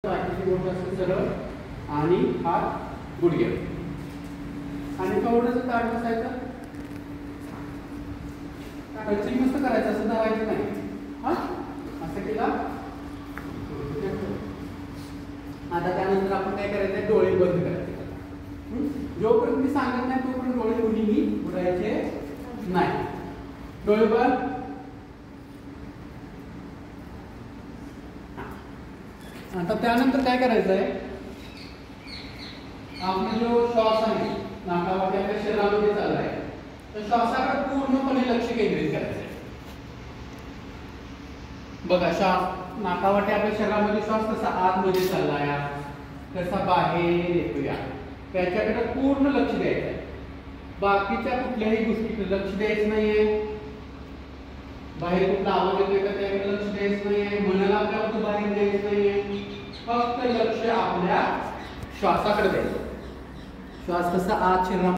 बाकीची बोट असते सरळ आणि हात गुडघ्यावर आणि कवड्याचं ताट बसायचं. टचिंग मस्त करायचं, असं धरायचं नाही. हा असं केला. आता त्यानंतर आपण काय करायचं, डोळे बंद करायचे. जोपर्यंत मी सांगत नाही तोपर्यंत डोळे कुणीही उघडायचे नाही. डोळे बंद. आता त्यानंतर काय करायचं आहे, आपला जो श्वास आहे नाकावाटे आपल्या शरीरामध्ये चाललाय, तर श्वासाकडे पूर्णपणे लक्ष केंद्रित करायचं आहे. बघा, श्वास नाकावाटे आपल्या शरीरामध्ये श्वास कसा आतमध्ये चाललाय, कसा बाहेर येतोय, त्याच्याकडे पूर्ण लक्ष द्यायचं आहे. बाकीच्या कुठल्याही गोष्टीकडे लक्ष द्यायचं नाहीये. बाहेर कुठला आवाज येतोय का त्याकडे लक्ष द्यायचं नाहीये. मनाला आपल्या बाहेर द्यायचं नाहीये. फक्त लक्ष आपल्या श्वासाकडे द्यायचं. श्वास कसा आत शरीरात